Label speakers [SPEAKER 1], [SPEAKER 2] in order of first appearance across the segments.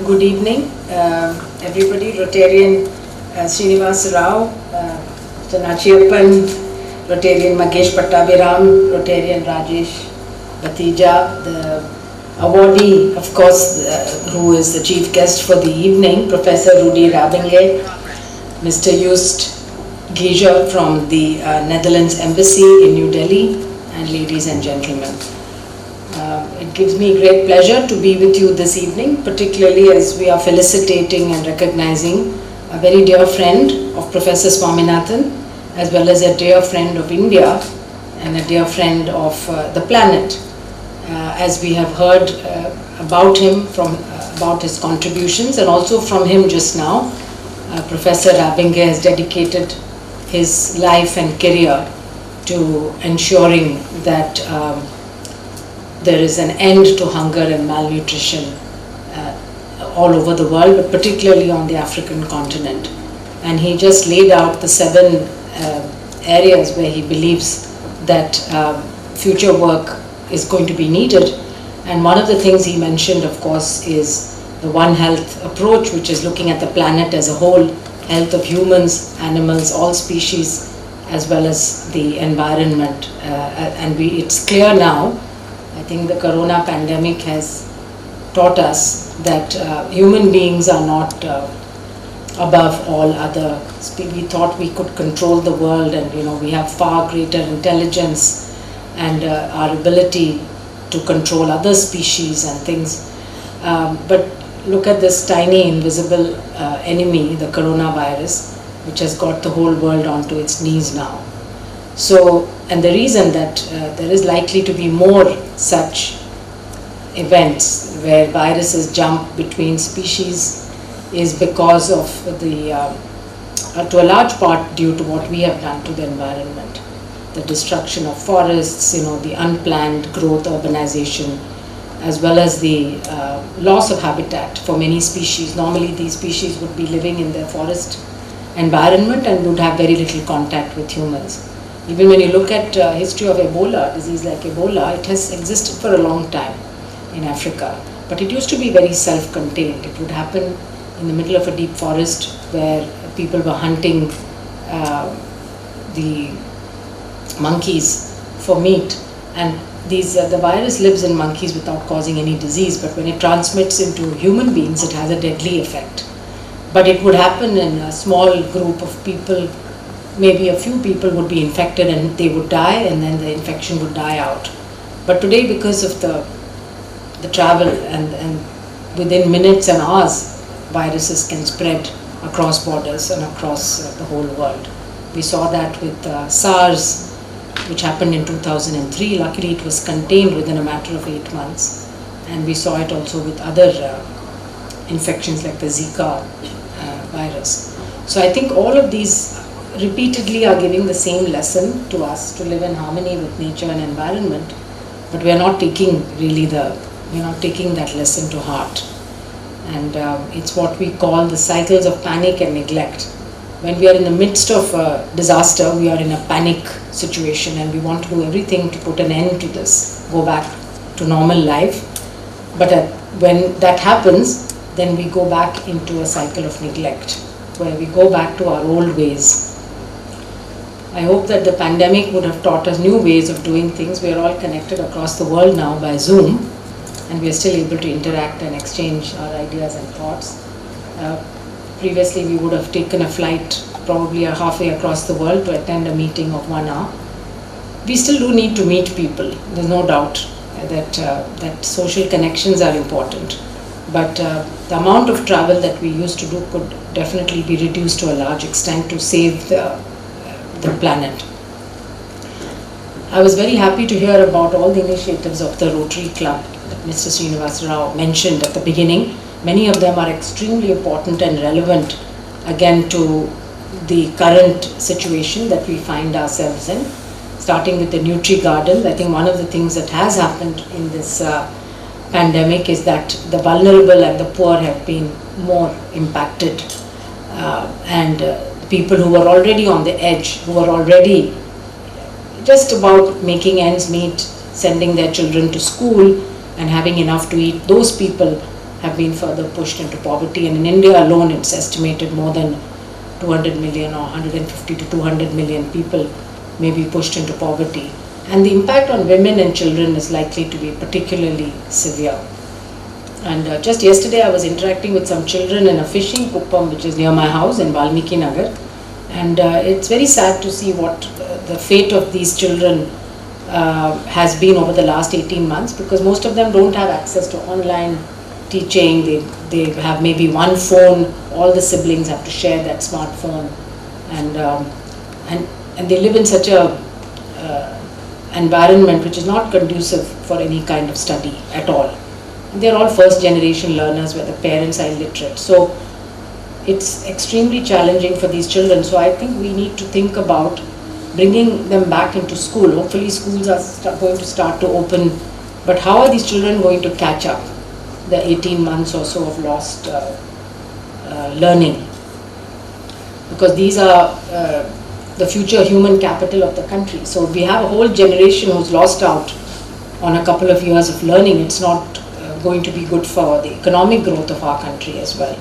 [SPEAKER 1] Good evening, everybody. Rotarian Srinivas Rao, Nachiyappan, Rotarian Magesh Pattabiram, Rotarian Rajesh Batija, the awardee, of course, who is the chief guest for the evening, Professor Rudy Rabinge, Mr. Joost Gieger from the Netherlands Embassy in New Delhi, and ladies and gentlemen. It gives me great pleasure to be with you this evening, particularly as we are felicitating and recognizing a very dear friend of Professor Swaminathan, as well as a dear friend of India and a dear friend of the planet. As we have heard about him, about his contributions, and also from him just now, Professor Rabinge has dedicated his life and career to ensuring that there is an end to hunger and malnutrition all over the world, but particularly on the African continent. And he just laid out the 7 areas where he believes that future work is going to be needed. And one of the things he mentioned, of course, is the One Health approach, which is looking at the planet as a whole, health of humans, animals, all species, as well as the environment. It's clear now, I think the corona pandemic has taught us that human beings are not above all other. We thought we could control the world, and we have far greater intelligence and our ability to control other species and things. But look at this tiny invisible enemy, the coronavirus, which has got the whole world onto its knees now. So, and the reason that there is likely to be more such events where viruses jump between species is because of the, to a large part due to what we have done to the environment. The destruction of forests, the unplanned growth, urbanization, as well as the loss of habitat for many species. Normally these species would be living in their forest environment and would have very little contact with humans. Even when you look at history of Ebola, disease like Ebola, it has existed for a long time in Africa. But it used to be very self-contained. It would happen in the middle of a deep forest where people were hunting the monkeys for meat. And the virus lives in monkeys without causing any disease, but when it transmits into human beings, it has a deadly effect. But it would happen in a small group of people. Maybe a few people would be infected and they would die, and then the infection would die out. But today, because of the travel and within minutes and hours, viruses can spread across borders and across the whole world. We saw that with SARS, which happened in 2003. Luckily, it was contained within a matter of 8 months. And we saw it also with other infections like the Zika virus. So I think all of these repeatedly are giving the same lesson to us to live in harmony with nature and environment, but we are not taking taking that lesson to heart. And it's what we call the cycles of panic and neglect. When we are in the midst of a disaster, we are in a panic situation and we want to do everything to put an end to this, go back to normal life. But when that happens, then we go back into a cycle of neglect, where we go back to our old ways. I hope that the pandemic would have taught us new ways of doing things. We are all connected across the world now by Zoom, and we are still able to interact and exchange our ideas and thoughts. Previously, we would have taken a flight probably halfway across the world to attend a meeting of 1 hour. We still do need to meet people. There's no doubt that social connections are important. But the amount of travel that we used to do could definitely be reduced to a large extent to save the planet. I was very happy to hear about all the initiatives of the Rotary Club that Mr. Srinivas Rao mentioned at the beginning. Many of them are extremely important and relevant, again, to the current situation that we find ourselves in. Starting with the Nutri Gardens, I think one of the things that has happened in this pandemic is that the vulnerable and the poor have been more impacted, and people who were already on the edge, who were already just about making ends meet, sending their children to school and having enough to eat, those people have been further pushed into poverty. And in India alone, it's estimated more than 200 million or 150 to 200 million people may be pushed into poverty. And the impact on women and children is likely to be particularly severe. And just yesterday I was interacting with some children in a fishing kuppam which is near my house in Valmiki Nagar. And it's very sad to see what the fate of these children has been over the last 18 months, because most of them don't have access to online teaching. They have maybe one phone. All the siblings have to share that smartphone, and they live in such a environment which is not conducive for any kind of study at all. And they're all first generation learners where the parents are illiterate. So it's extremely challenging for these children. So I think we need to think about bringing them back into school. Hopefully schools are going to start to open, but how are these children going to catch up the 18 months or so of lost learning? Because these are the future human capital of the country. So we have a whole generation who's lost out on a couple of years of learning. It's not going to be good for the economic growth of our country as well.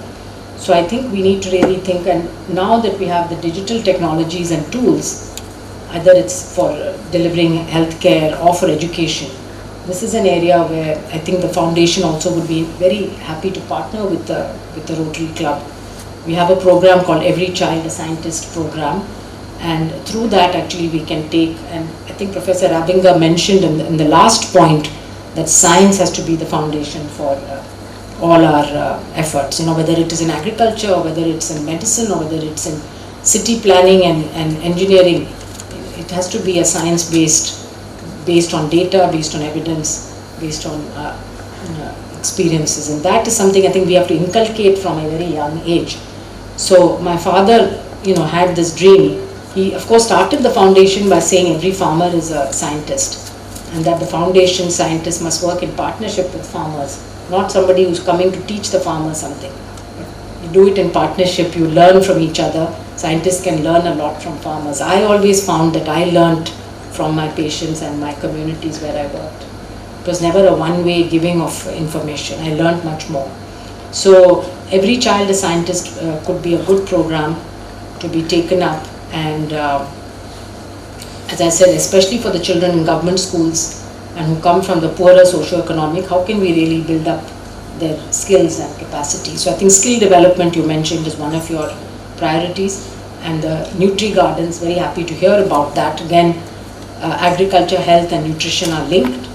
[SPEAKER 1] So I think we need to really think, and now that we have the digital technologies and tools, either it's for delivering healthcare or for education, this is an area where I think the foundation also would be very happy to partner with the Rotary Club. We have a program called Every Child a Scientist program, and through that actually we can take, and I think Professor Abinga mentioned in the last point that science has to be the foundation for all our efforts, whether it is in agriculture or whether it's in medicine or whether it's in city planning and engineering. It has to be a based on data, based on evidence, based on experiences, and that is something I think we have to inculcate from a very young age. So my father, had this dream. He of course started the foundation by saying every farmer is a scientist, and that the foundation scientists must work in partnership with farmers, not somebody who's coming to teach the farmer something. You do it in partnership, you learn from each other. Scientists can learn a lot from farmers. I always found that I learned from my patients and my communities where I worked. It was never a one-way giving of information. I learned much more. So Every Child a Scientist could be a good program to be taken up, and as I said, especially for the children in government schools and who come from the poorer socio-economic, how can we really build up their skills and capacity? So I think skill development you mentioned is one of your priorities, and the Nutri Gardens, very happy to hear about that. Again, agriculture, health and nutrition are linked,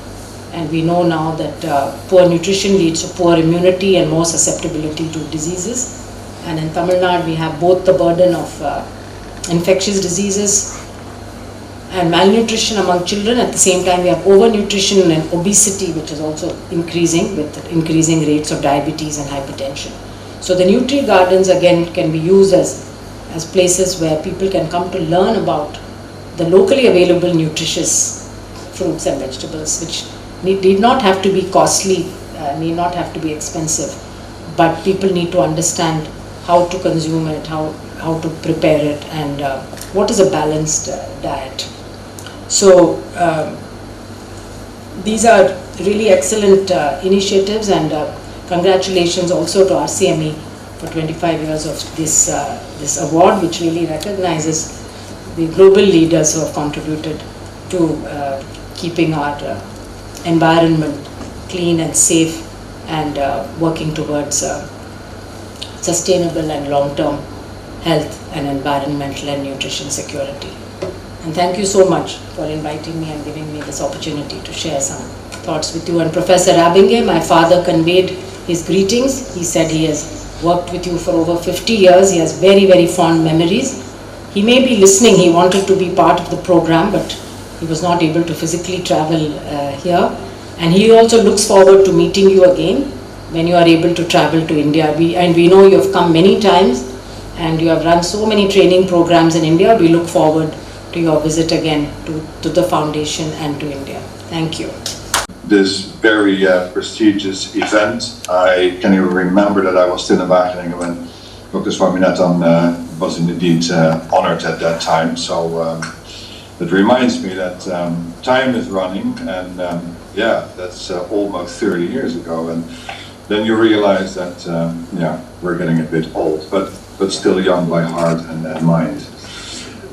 [SPEAKER 1] and we know now that poor nutrition leads to poor immunity and more susceptibility to diseases. And in Tamil Nadu we have both the burden of infectious diseases and malnutrition among children. At the same time we have overnutrition and obesity, which is also increasing with increasing rates of diabetes and hypertension. So the Nutri Gardens again can be used as places where people can come to learn about the locally available nutritious fruits and vegetables, which need not have to be costly, need not have to be expensive, but people need to understand how to consume it, how to prepare it, and what is a balanced diet. So these are really excellent initiatives, and congratulations also to RCME for 25 years of this award, which really recognizes the global leaders who have contributed to keeping our environment clean and safe, and working towards sustainable and long-term health and environmental and nutrition security. And thank you so much for inviting me and giving me this opportunity to share some thoughts with you. And Professor Abinge, my father conveyed his greetings. He said he has worked with you for over 50 years. He has very, very fond memories. He may be listening. He wanted to be part of the program, but he was not able to physically travel here. And he also looks forward to meeting you again when you are able to travel to India. We know you have come many times and you have run so many training programs in India. We look forward to your visit again to the foundation and to India. Thank you.
[SPEAKER 2] This very prestigious event. I can even remember that I was still in Wageningen when Dr. Swaminathan was indeed honored at that time. So it reminds me that time is running, and yeah, that's almost 30 years ago. And then you realize that, yeah, we're getting a bit old, but still young by heart and mind.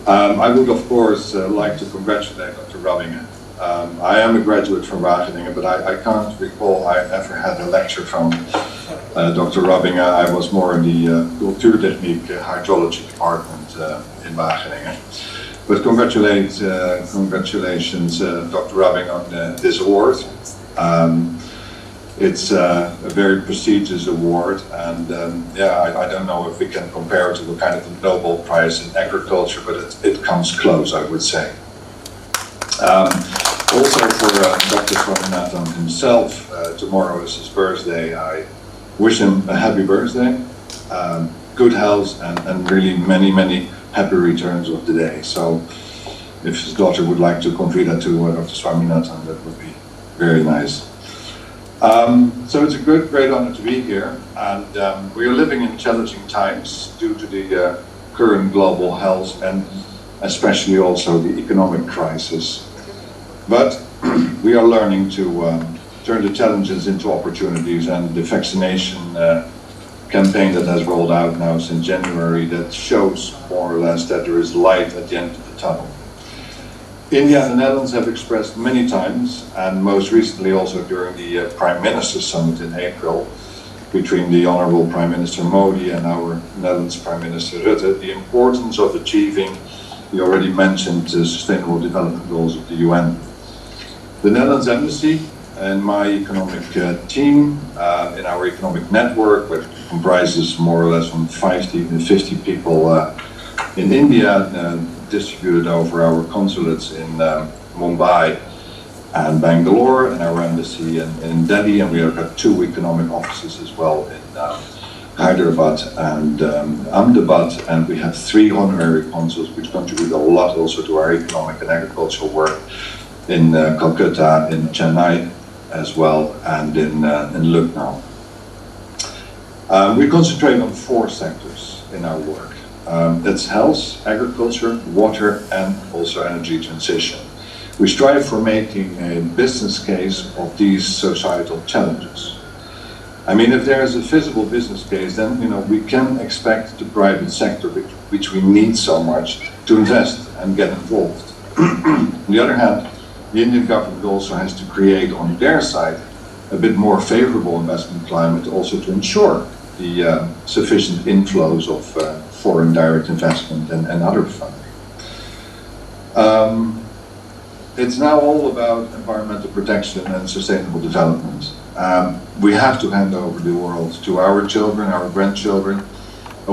[SPEAKER 2] I would, of course, like to congratulate Dr. Rubbingen. I am a graduate from Wageningen, but I can't recall I ever had a lecture from Dr. Rubbingen. I was more in the Cultuurtechniek hydrology department in Wageningen. But congratulations, Dr. Rubbing, on this award. It's a very prestigious award, and yeah, I don't know if we can compare it to the kind of the Nobel Prize in agriculture, but it comes close, I would say. Also for Dr. Swaminathan himself, tomorrow is his birthday. I wish him a happy birthday, good health, and really many, many happy returns of the day. So if his daughter would like to convey that to Dr. Swaminathan, that would be very nice. So it's a great honor to be here, and we are living in challenging times due to the current global health and especially also the economic crisis. But we are learning to turn the challenges into opportunities, and the vaccination campaign that has rolled out now since January, that shows more or less that there is light at the end of the tunnel. India and the Netherlands have expressed many times, and most recently also during the Prime Minister Summit in April, between the Honorable Prime Minister Modi and our Netherlands Prime Minister Rutte, the importance of achieving the already mentioned Sustainable Development Goals of the UN. The Netherlands Embassy and my economic team in our economic network, which comprises more or less from 50 people in India, distributed over our consulates in Mumbai and Bangalore, and our embassy in Delhi, and we have got 2 economic offices as well in Hyderabad and Ahmedabad, and we have 3 honorary consuls which contribute a lot also to our economic and agricultural work in Calcutta, in Chennai as well, and in Lucknow. We concentrate on 4 sectors in our work. That's health, agriculture, water, and also energy transition. We strive for making a business case of these societal challenges. I mean, if there is a feasible business case, then we can expect the private sector, which we need so much, to invest and get involved. On the other hand, the Indian government also has to create on their side a bit more favorable investment climate, also to ensure the sufficient inflows of foreign direct investment and other funding. It's now all about environmental protection and sustainable development. We have to hand over the world to our children, our grandchildren,